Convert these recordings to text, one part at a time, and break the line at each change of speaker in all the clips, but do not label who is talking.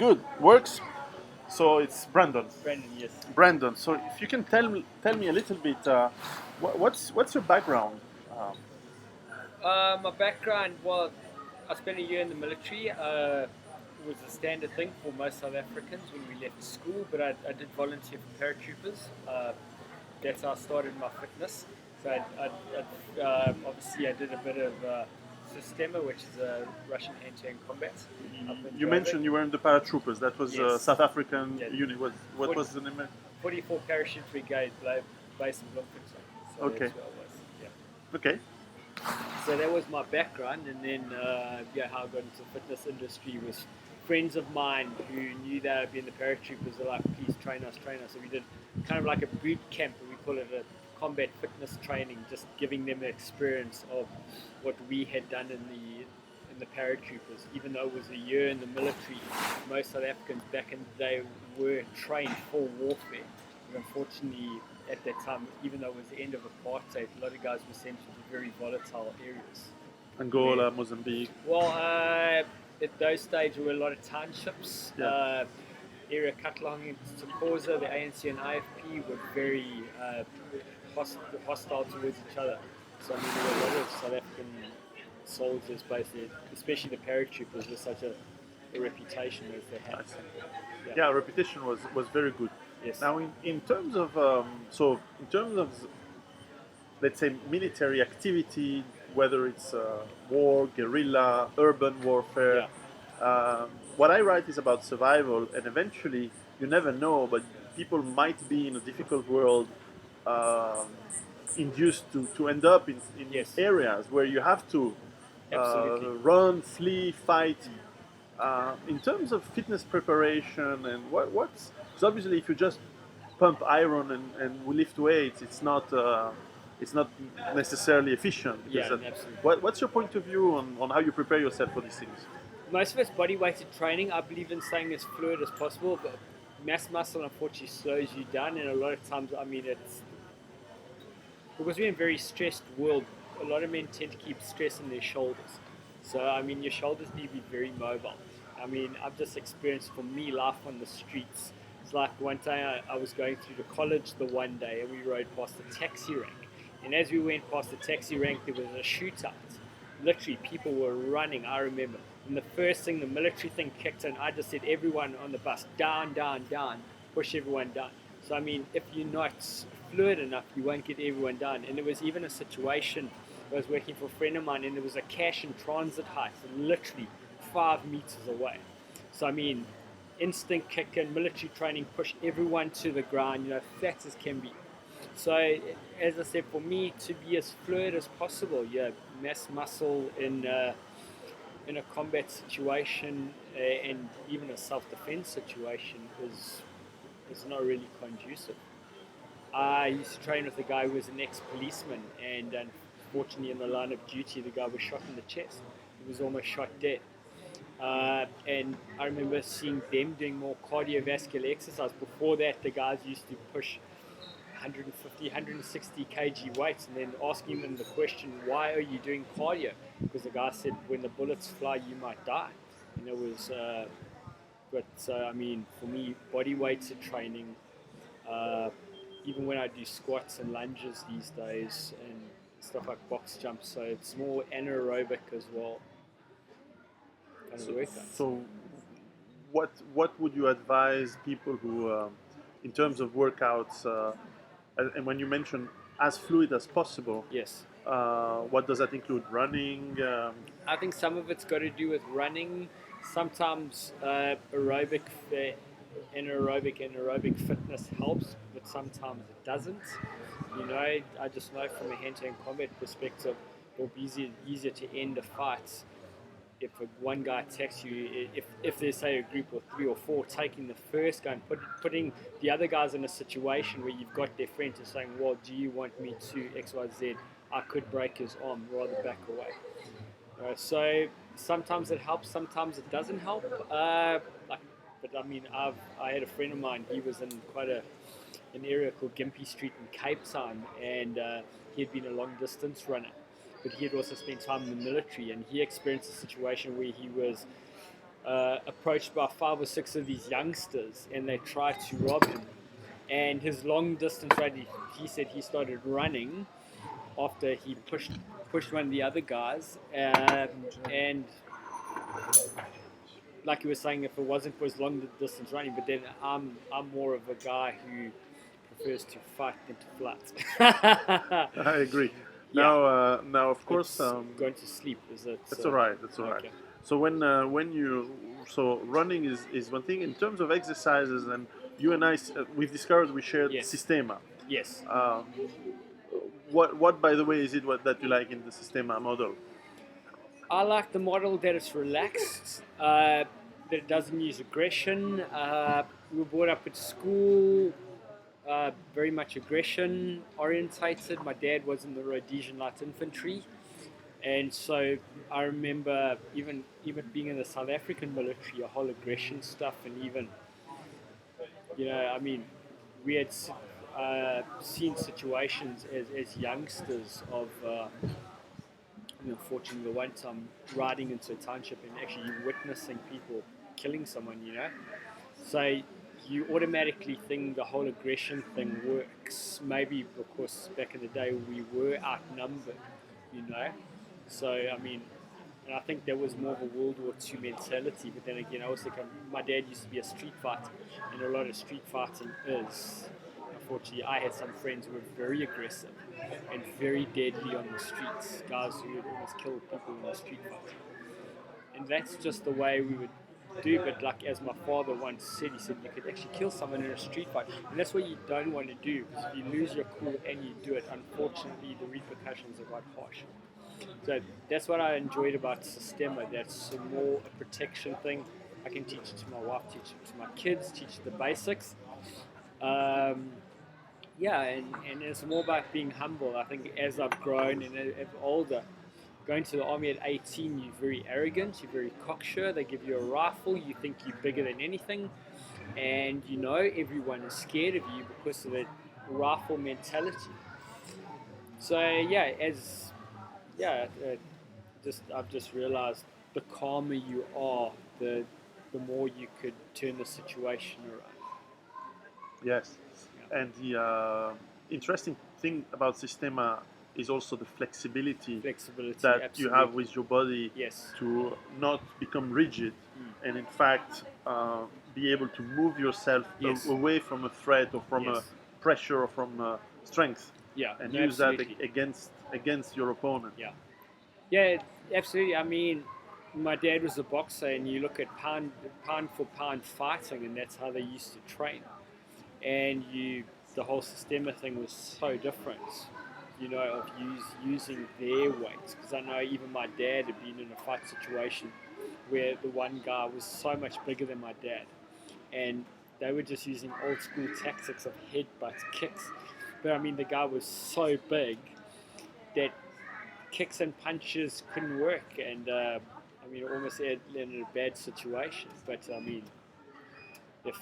Good. Works. So it's Brandon.
Brandon, yes.
Brandon. So if you can tell me a little bit, what's your background? Um,
My background, well, I spent a year in the military. It was a standard thing for most South Africans when we left school, but I did volunteer for paratroopers. That's how I started my fitness. So obviously I did a bit of Sistema, which is a Russian hand-to-hand combat. Up in
you
Joburg.
mentioned you were in the paratroopers. That was
Yes.
South African
Yeah.
unit. What was the name?
44 Parachute Brigade, based in Bloemfontein. So
Okay.
that's where I was. Yeah.
Okay.
So that was my background, and then how I got into the fitness industry was friends of mine who knew that I'd be in the paratroopers. Were like, please train us, train us. So we did kind of like a boot camp, we call it a combat fitness training, just giving them the experience of what we had done in the paratroopers. Even though it was a year in the military, most South Africans back in the day were trained for warfare. But unfortunately, at that time, even though it was the end of apartheid, a lot of guys were sent to the very volatile areas.
Angola, Mozambique.
Well, at those stages, there were a lot of townships.
Yeah.
Area Katlong and Sokoza, the ANC and IFP were very hostile towards each other. So, I mean, there were a lot of South African soldiers based there, especially the paratroopers, with such a reputation as they had.
Yeah, reputation was very good.
Yes.
Now, in terms of let's say military activity, whether it's war, guerrilla, urban warfare, what I write is about survival, and eventually you never know, but people might be in a difficult world, um, induced to end up in
Yes.
areas where you have to
Absolutely.
run, flee, fight. In terms of fitness preparation and what's because obviously if you just pump iron and lift weights, it's not necessarily efficient.
Yeah,
Because,
absolutely.
what's your point of view on how you prepare yourself for these things?
Most of it's body weighted training. I believe in staying as fluid as possible, but mass muscle unfortunately slows you down, and a lot of times, I mean, it's because we're in a very stressed world. A lot of men tend to keep stress in their shoulders. So, I mean, your shoulders need to be very mobile. I mean, I've just experienced, for me, life on the streets. It's like one day I was going through to college the one day, and we rode past the taxi rank. And as we went past the taxi rank, there was a shootout. Literally, people were running, I remember. And the first thing, the military thing kicked in, I just said, everyone on the bus, down, down, down, push everyone down. So, I mean, if you're not fluid enough, you won't get everyone down. And there was even a situation, I was working for a friend of mine, and there was a cash and transit heist, and literally 5 meters away. So, I mean, instinct kick in, military training, push everyone to the ground, flat as can be. So, as I said, for me to be as fluid as possible, mass muscle in a combat situation and even a self-defense situation is not really conducive. I used to train with a guy who was an ex-policeman, and unfortunately, in the line of duty, the guy was shot in the chest. He was almost shot dead. And I remember seeing them doing more cardiovascular exercise. Before that, the guys used to push 150, 160 kg weights, and then asking them the question, why are you doing cardio? Because the guy said, when the bullets fly, you might die. And it was, I mean, for me, body weights are training. Uh, Even when I do squats and lunges these days and stuff like box jumps, so it's more anaerobic as well. Kind of
So,
workouts.
so what would you advise people who, in terms of workouts, and when you mention as fluid as possible,
Yes.
what does that include? Running.
I think some of it's got to do with running. Sometimes anaerobic fitness helps, but sometimes it doesn't. I just know from a hand-to-hand combat perspective, it'll be easier to end a fight if one guy attacks you. If there's, say, a group of 3 or 4, taking the first guy and putting the other guys in a situation where you've got their friend and saying, well, do you want me to X, Y, Z? I could break his arm, rather back away. So sometimes it helps, sometimes it doesn't help. But I mean, I had a friend of mine. He was in quite an area called Gympie Street in Cape Town, and he had been a long distance runner. But he had also spent time in the military, and he experienced a situation where he was approached by 5 or 6 of these youngsters, and they tried to rob him. And his long distance run, he said he started running after he pushed one of the other guys, and like you were saying, if it wasn't for his long distance running, but then I'm more of a guy who prefers to fight than to flight.
I agree.
Yeah,
Now, of course,
it's going to sleep. Is it?
that's all right. That's all right.
Okay.
So when you so running is one thing in terms of exercises, and you and I we've discovered we shared
Yes.
Sistema.
Yes.
What by the way is it that you like in the Sistema model?
I like the model that it's relaxed, that it doesn't use aggression. We were brought up at school, very much aggression orientated. My dad was in the Rhodesian Light Infantry, and so I remember even being in the South African military, a whole aggression stuff, and even I mean, we had seen situations as youngsters of. Unfortunately, the one time riding into a township and actually witnessing people killing someone. So you automatically think the whole aggression thing works. Maybe because back in the day we were outnumbered. So I mean, and I think there was more of a World War II mentality. But then again, I also my dad used to be a street fighter, and a lot of street fighting is. Unfortunately, I had some friends who were very aggressive and very deadly on the streets, guys who would almost kill people in the street fight. And that's just the way we would do. But like as my father once said, he said you could actually kill someone in a street fight, and that's what you don't want to do. Because if you lose your cool and you do it, unfortunately, the repercussions are quite harsh. So that's what I enjoyed about Sistema. That's more a protection thing. I can teach it to my wife, teach it to my kids, teach the basics. And it's more about being humble. I think as I've grown and as older, going to the army at 18, you're very arrogant, you're very cocksure. They give you a rifle, you think you're bigger than anything, and everyone is scared of you because of that rifle mentality. So I've just realized the calmer you are, the more you could turn the situation around.
Yes, and the interesting thing about Sistema is also the flexibility that you
Absolutely.
have with your body
Yes.
to not become rigid and in fact be able to move yourself
Yes.
away from a threat or from a
Yes.
pressure or from strength
Yeah.
and
No,
use that
absolutely.
against your opponent.
Yeah, absolutely. I mean, my dad was a boxer, and you look at pound for pound fighting, and that's how they used to train. And the whole Sistema thing was so different, of using their weights. Because I know even my dad had been in a fight situation where the one guy was so much bigger than my dad, and they were just using old school tactics of headbutts, kicks. But I mean, the guy was so big that kicks and punches couldn't work, and I mean, almost ended in a bad situation. But I mean, if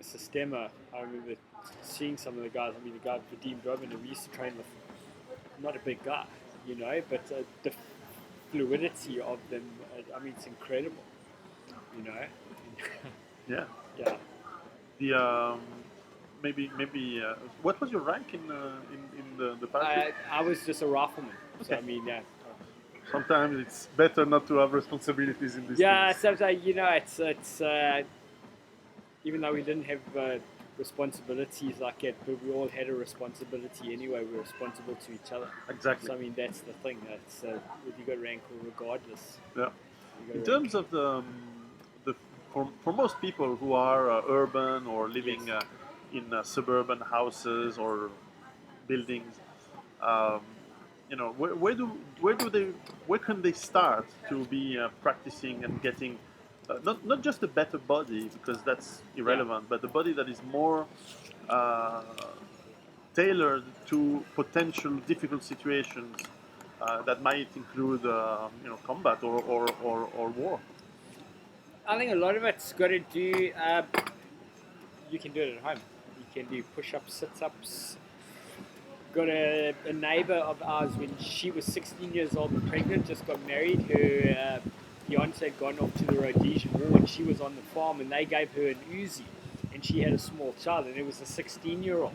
Sistema, I remember seeing some of the guys. I mean, the guy Vadim Drobin, we used to train with, not a big guy, but the fluidity of them. I mean, it's incredible, you know.
Yeah.
Yeah.
The maybe what was your rank in the paratroop?
I was just a rifleman, so I
Okay.
mean, yeah.
Sometimes it's better not to have responsibilities in these
Yeah,
things.
sometimes it's even though we didn't have responsibilities like that, but we all had a responsibility anyway. We were responsible to each other.
Exactly.
So I mean, that's the thing. That's you got rank regardless.
Yeah.
You
In
got rank.
terms of the for most people who are urban or living
Yes.
in suburban houses or buildings, um, where can they start to be practicing and getting not just a better body because that's
Yeah.
irrelevant, but a body that is more uh, tailored to potential difficult situations that might include combat or war.
I think a lot of it's got to do. You can do it at home. You can do push-ups, sit-ups. Got a neighbor of ours when she was 16 years old and pregnant, just got married. fiance had gone off to the Rhodesian War and she was on the farm, and they gave her an Uzi, and she had a small child, and it was a 16-year-old,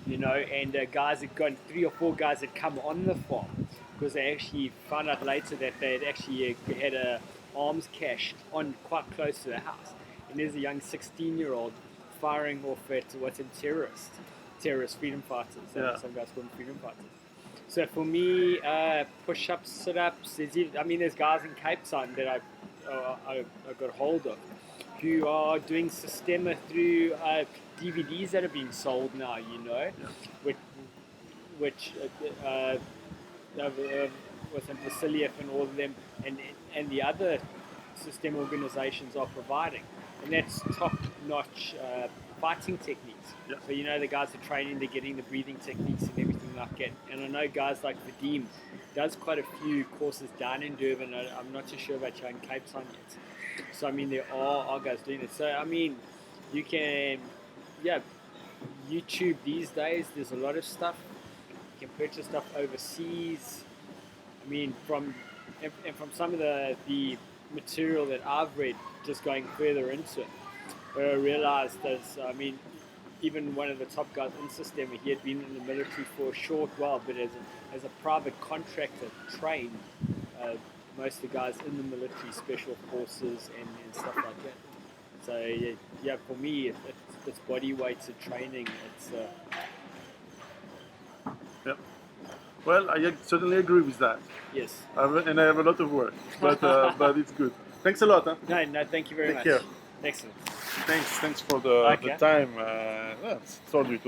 and guys had gone, 3 or 4 guys had come on the farm because they actually found out later that they had actually had a arms cache on quite close to the house, and there's a young 16-year-old firing off at what's in terrorist freedom fighters.
Yeah.
Some guys call them freedom fighters. So for me, push-ups, sit-ups. There's guys in Cape Town that I got hold of who are doing Systema through DVDs that are being sold now. Which with Vasilief and all of them, and the other system organizations are providing, and that's top-notch fighting techniques.
Yeah.
So the guys are training, they're getting the breathing techniques and everything like that. And I know guys like Vadim does quite a few courses down in Durban. I'm not too sure about you in Cape Town yet. So there are guys doing it. So you can, YouTube these days. There's a lot of stuff. You can purchase stuff overseas. From some of the material that I've read, just going further into it, where I realized even one of the top guys in System, he had been in the military for a short while, but as a private contractor, trained most of the guys in the military, special forces and stuff like that. So for me, it's body weights and training. It's
Yeah. Well, I certainly agree with that.
yes.
And I have a lot of work, but it's good. Thanks a lot. Huh?
No, thank you very
Take
much.
care.
Excellent.
Thanks for the
Okay.
time. Told you it was